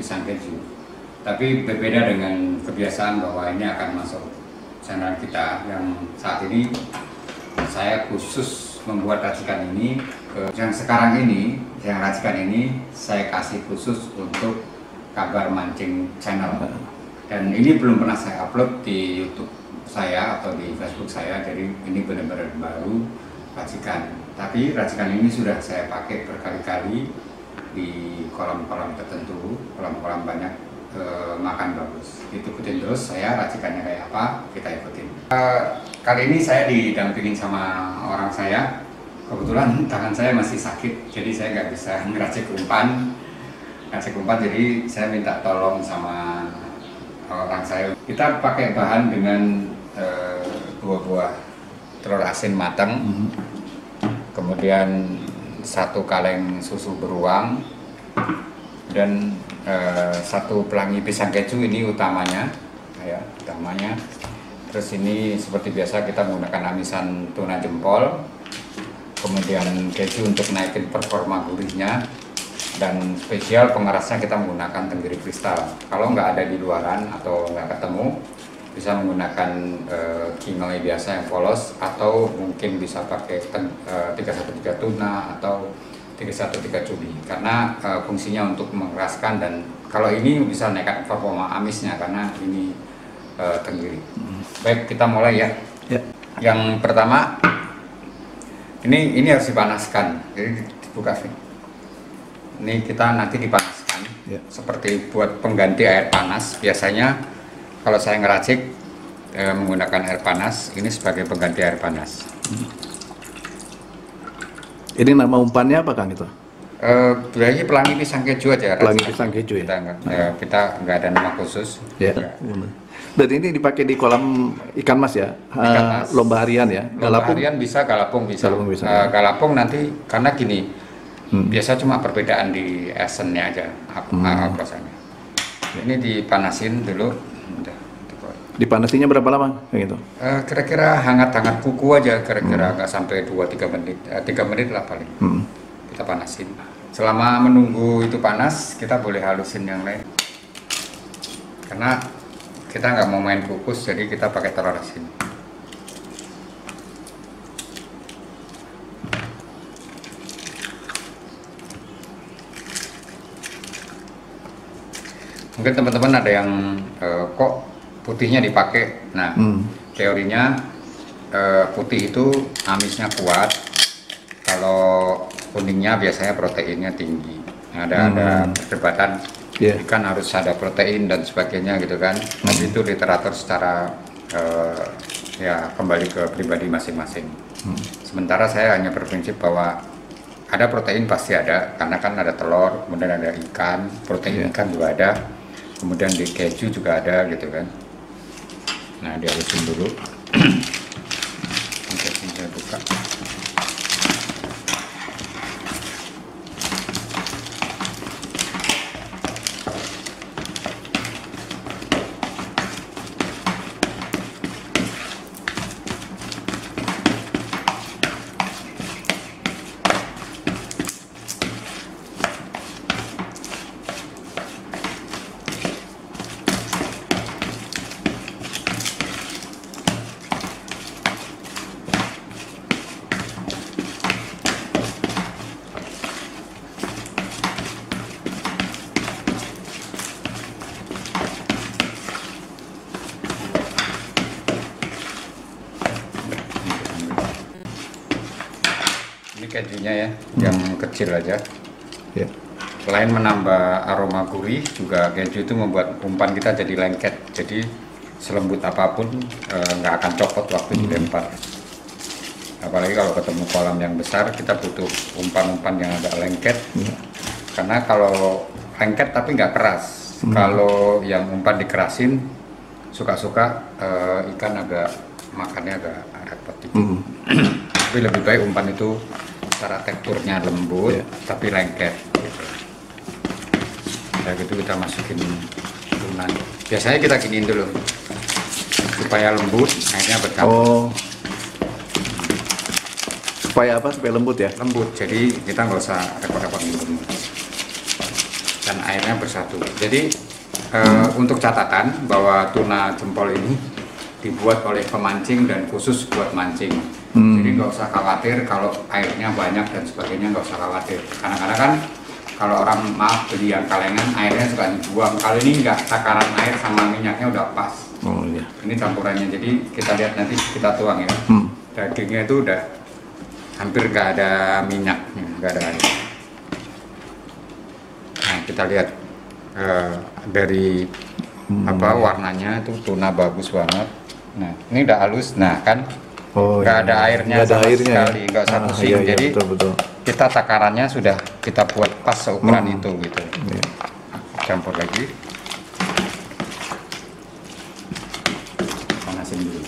pisang keju. Tapi berbeda dengan kebiasaan bahwa ini akan masuk channel kita yang saat ini saya khusus membuat racikan ini. Yang sekarang ini, yang racikan ini saya kasih khusus untuk Kabar Mancing channel. Dan ini belum pernah saya upload di YouTube saya atau di Facebook saya, jadi ini benar-benar baru racikan. Tapi racikan ini sudah saya pakai berkali-kali di kolam-kolam tertentu, kolam-kolam banyak makan bagus. Ikutin terus saya racikannya kayak apa, kita ikutin. Kali ini saya didampingin sama orang saya. Kebetulan tangan saya masih sakit, jadi saya nggak bisa ngeracik umpan. Jadi saya minta tolong sama orang saya. Kita pakai bahan dengan 2 buah telur asin matang, kemudian 1 kaleng susu beruang, dan 1 pelangi pisang keju, ini utamanya, ya, utamanya. Terus ini seperti biasa kita menggunakan amisan tuna jempol, kemudian keju untuk naikin performa gurihnya, dan spesial pengerasnya kita menggunakan tenggiri kristal. Kalau nggak ada di luaran atau nggak ketemu, bisa menggunakan kinoi biasa yang polos, atau mungkin bisa pakai 313 tuna atau 313 cumi, karena fungsinya untuk mengeraskan, dan kalau ini bisa naikkan performa amisnya karena ini tenggiri. Baik, kita mulai ya. Yang pertama, ini harus dipanaskan, jadi dibuka sih. Ini kita nanti dipanaskan, seperti buat pengganti air panas. Biasanya kalau saya ngeracik menggunakan air panas, ini sebagai pengganti air panas. Ini nama umpannya apa Kang itu? Berarti pelangi pisang keju aja. Pelangi pisang keju ya? Kita nggak ada nama khusus. Ya. Dan ini dipakai di kolam ikan mas ya? Ikan mas. Lomba harian ya? Lomba harian bisa, galapung bisa. Galapung nanti, karena gini, biasa cuma perbedaan di essence-nya aja, prosesnya. Ini dipanasin dulu. Dipanasinya berapa lama kayak gitu? Kira-kira hangat-hangat kuku aja, kira-kira nggak sampai 2-3 menit, 3 menit lah paling. Kita panasin. Selama menunggu itu panas, kita boleh halusin yang lain. Karena kita nggak mau main kukus, jadi kita pakai telur asin. Mungkin teman-teman ada yang kok putihnya dipakai. Nah, teorinya putih itu amisnya kuat, kalau kuningnya biasanya proteinnya tinggi. Ada perdebatan ikan harus ada protein dan sebagainya gitu kan. Tapi itu literatur secara ya kembali ke pribadi masing-masing. Sementara saya hanya berprinsip bahwa ada protein pasti ada, karena kan ada telur, kemudian ada ikan, protein ikan juga ada, kemudian di keju juga ada gitu kan. Nah, dihalusin dulu. Oke, saya buka. Kejunya ya, yang kecil aja. Selain menambah aroma gurih, juga keju itu membuat umpan kita jadi lengket. Jadi selembut apapun nggak akan copot waktu dilempar. Apalagi kalau ketemu kolam yang besar, kita butuh umpan-umpan yang agak lengket. Karena kalau lengket tapi nggak keras, kalau yang umpan dikerasin, suka-suka ikan agak makannya agak repot. Tapi lebih baik umpan itu secara teksturnya lembut, tapi lengket gitu. Ya gitu, kita masukin tunan. Biasanya kita giniin dulu supaya lembut, akhirnya bercampur. Supaya apa? Supaya lembut ya? Lembut, jadi kita nggak usah repot-repot minum. dan airnya bersatu. Jadi untuk catatan bahwa tuna jempol ini dibuat oleh pemancing dan khusus buat mancing. Jadi nggak usah khawatir kalau airnya banyak dan sebagainya, nggak usah khawatir. Kadang-kadang kan kalau orang beli yang kalengan airnya suka dibuang. Kali ini nggak, takaran air sama minyaknya udah pas. Oh iya. Ini campurannya, jadi kita lihat nanti kita tuang ya. Dagingnya itu udah hampir nggak ada minyaknya, nggak ada air. Nah kita lihat dari warnanya itu tuna bagus banget. Nah ini udah halus, nah kan nggak ada airnya nggak ada sama airnya sekali, nggak satu sing. Iya, Jadi betul. kita takarannya sudah kita buat pas seukuran itu gitu. Iya. Campur lagi, panasin dulu.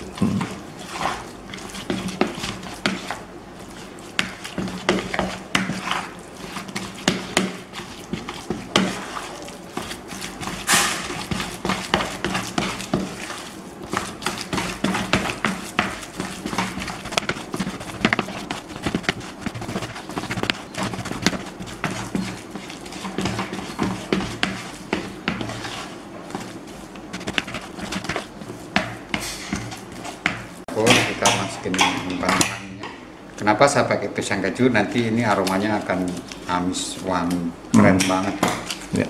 Kita masukin umpan-umpannya. Kenapa saya pakai pisang keju? Nanti ini aromanya akan amis, wangi, keren banget. Ya.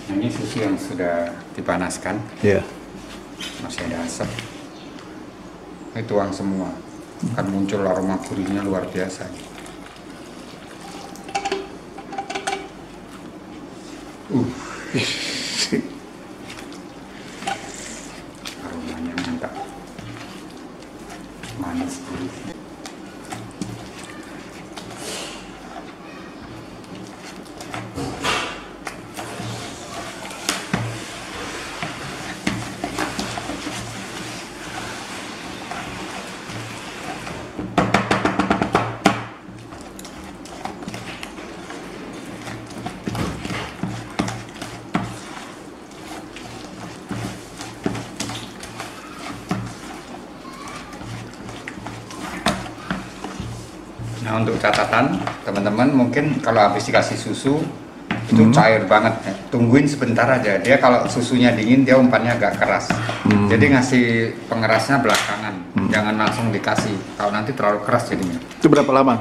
Nah, ini susu yang sudah dipanaskan. Ya. Masih ada asap. Ini tuang semua. Akan muncul aroma gurihnya luar biasa. Aromanya mantap, manis gurih. Nah untuk catatan teman-teman, mungkin kalau habis dikasih susu itu cair banget ya. Tungguin sebentar aja, dia kalau susunya dingin dia umpannya agak keras. Jadi ngasih pengerasnya belakangan, jangan langsung dikasih, kalau nanti terlalu keras jadinya. Itu berapa lama?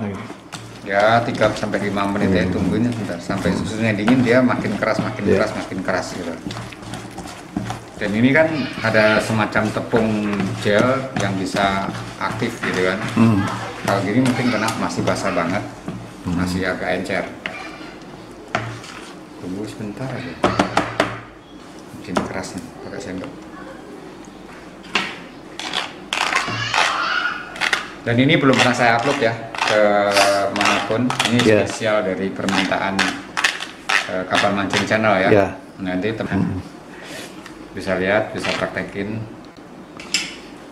Ya 3-5 menit ya, tungguin sebentar sampai susunya dingin, dia makin keras, makin keras gitu. Dan ini kan ada semacam tepung gel yang bisa aktif gitu kan. Kalau gini mungkin kena masih basah banget, masih agak encer. Tunggu sebentar aja. Mungkin keras nih, pakai sendok. Dan ini belum pernah saya upload ya ke manapun. Ini spesial dari permintaan Kapal Mancing Channel ya. Nanti teman bisa lihat, bisa praktekin.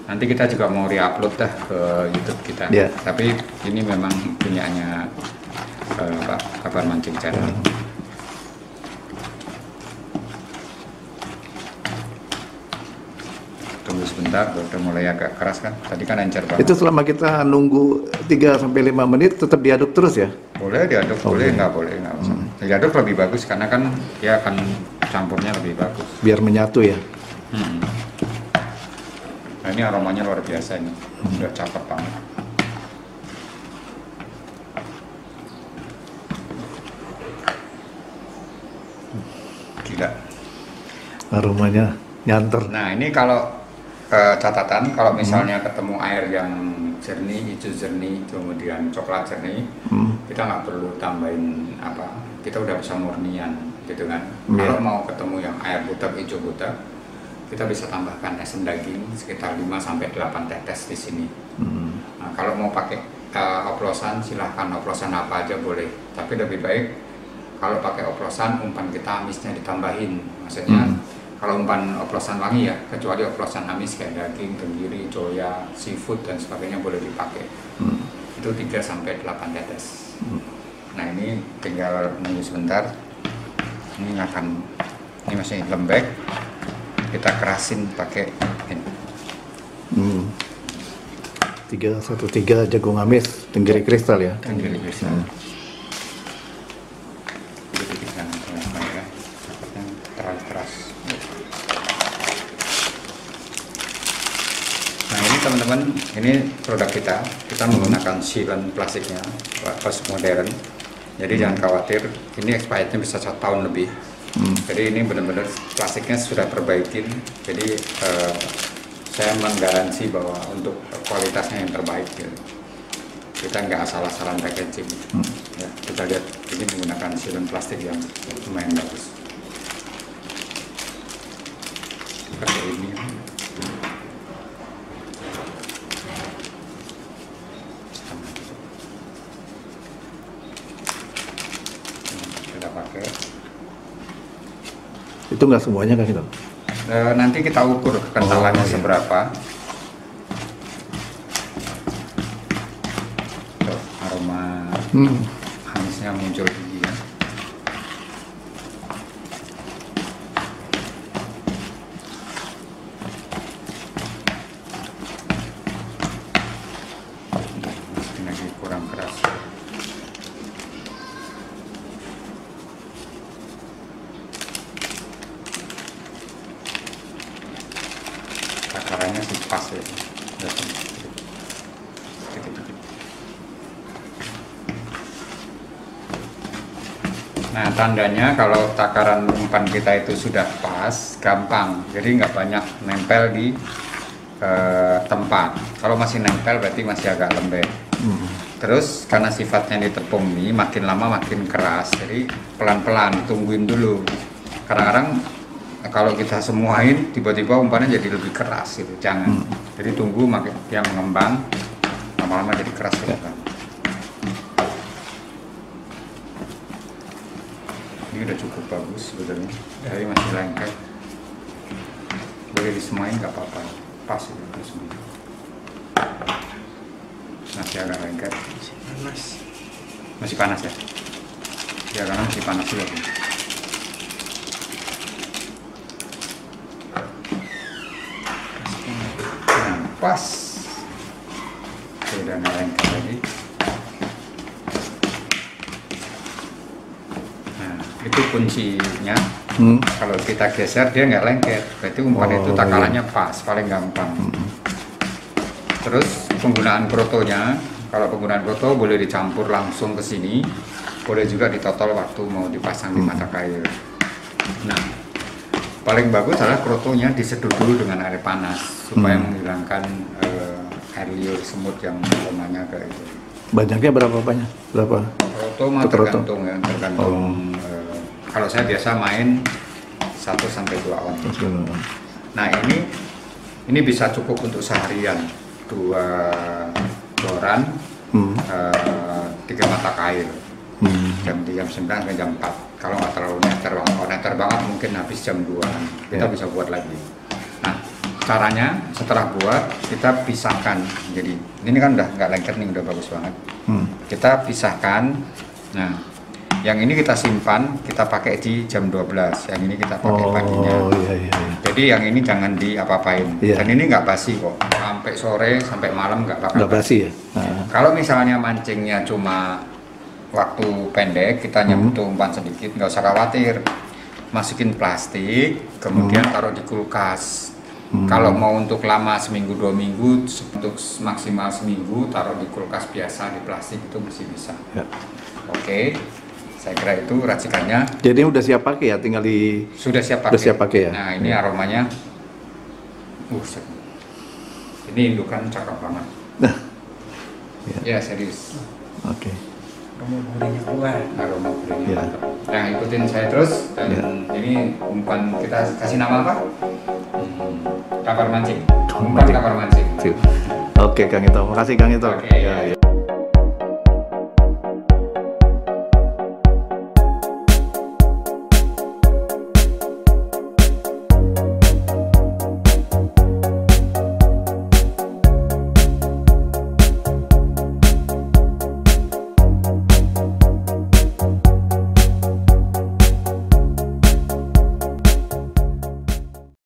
Nanti kita juga mau re-upload dah ke YouTube kita. Tapi ini memang punyanya Kapal Mancing Channel. Tunggu sebentar, udah mulai agak keras kan. Tadi kan encer banget. Itu selama kita nunggu 3-5 menit tetap diaduk terus ya? Boleh diaduk, boleh nggak usah. Diaduk lebih bagus karena kan dia akan campurnya lebih bagus. Biar menyatu ya. Nah ini aromanya luar biasa ini, udah cakep banget. Gila. Aromanya nyanter. Nah ini kalau catatan, kalau misalnya ketemu air yang jernih, hijau jernih, kemudian coklat jernih, kita nggak perlu tambahin apa, kita udah bisa murnian gitu kan. Kalau mau ketemu yang air butek, hijau butek, kita bisa tambahkan esen daging sekitar 5-8 tetes di sini. Nah, kalau mau pakai oplosan, silahkan oplosan apa aja boleh. Tapi lebih baik kalau pakai oplosan, umpan kita amisnya ditambahin. Maksudnya kalau umpan oplosan wangi ya, kecuali oplosan amis kayak daging, tenggiri, coya, seafood dan sebagainya boleh dipakai. Itu 3-8 tetes. Nah ini tinggal menunggu sebentar. Ini masih lembek. Kita kerasin pakai ini. 313 jagung amis tenggiri kristal ya. Tenggiri kristal. Jangan terlalu ya, takutnya terlalu keras. Nah ini teman-teman, ini produk kita menggunakan sealant plastiknya post modern. Jadi jangan khawatir, ini expirednya bisa 1 tahun lebih. Jadi ini benar-benar plastiknya sudah perbaikin. Jadi saya menggaransi bahwa untuk kualitasnya yang terbaik gitu. Kita nggak asal-asalan packaging. Ya, kita lihat ini menggunakan sealant plastik yang lumayan bagus. Seperti ini. Kita pakai. Itu nggak semuanya kan gitu? Nanti kita ukur kentalannya seberapa. Tuh, aroma amisnya muncul lagi ya. Mungkin lagi kurang keras. Takarannya sih pas ya. Nah tandanya kalau takaran umpan kita itu sudah pas, gampang, jadi nggak banyak nempel di tempat. Kalau masih nempel berarti masih agak lembek. Terus karena sifatnya di tepung ini makin lama makin keras, jadi pelan-pelan tungguin dulu. Kadang-kadang kalau kita semuain tiba-tiba umpannya jadi lebih keras gitu, jangan. Jadi tunggu makin dia mengembang, lama-lama jadi keras gitu kan. Ini udah cukup bagus sebetulnya, tapi masih lengket. Boleh disemain nggak apa-apa, pas itu semua. Masih agak lengket. Masih panas ya? Ya karena masih panas juga. Pas sudah nggak lengket lagi. Nah itu kuncinya. Kalau kita geser dia nggak lengket, berarti umpan itu takarannya pas, paling gampang. Terus penggunaan krotonya, kalau penggunaan kroto boleh dicampur langsung ke sini, boleh juga ditotol waktu mau dipasang di mata kail. Nah paling bagus adalah krotonya diseduh dulu dengan air panas supaya menghilangkan air liur semut yang aromanya kayak itu. Banyaknya berapa banyak? Berapa? Kroto mah tergantung ya, tergantung. Kalau saya biasa main 1-2 on. Nah ini bisa cukup untuk seharian, 2 boran, 3 mata kail. Jam 9 sampai jam 4. Kalau nggak terlalu neter banget, kalau neter banget mungkin habis jam 2. Kita bisa buat lagi. Nah caranya setelah buat kita pisahkan. Jadi ini kan udah nggak lengket nih, udah bagus banget. Kita pisahkan. Nah yang ini kita simpan, kita pakai di jam 12. Yang ini kita pakai paginya. Iya. Jadi yang ini jangan diapa-apain. Dan ini nggak basi kok. Sampai sore, sampai malam nggak bakal basi ya. Kalau misalnya mancingnya cuma waktu pendek, kita butuh umpan sedikit, nggak usah khawatir. Masukin plastik, kemudian taruh di kulkas. Kalau mau untuk lama seminggu 2 minggu, untuk maksimal seminggu taruh di kulkas biasa di plastik itu masih bisa. Oke, saya kira itu racikannya. Jadi udah siap pakai ya, tinggal sudah siap pakai. Udah siap pakai ya. Nah ini aromanya, ini indukan cakep banget. Ya serius. Oke. Aroma gurihnya keluar. Aroma gurihnya mantap. Nah ikutin saya terus dan ini umpan kita kasih nama apa? Kapar mancing. Umpan kapar mancing. Oke Kang Ito, makasih Kang Ito. Oke.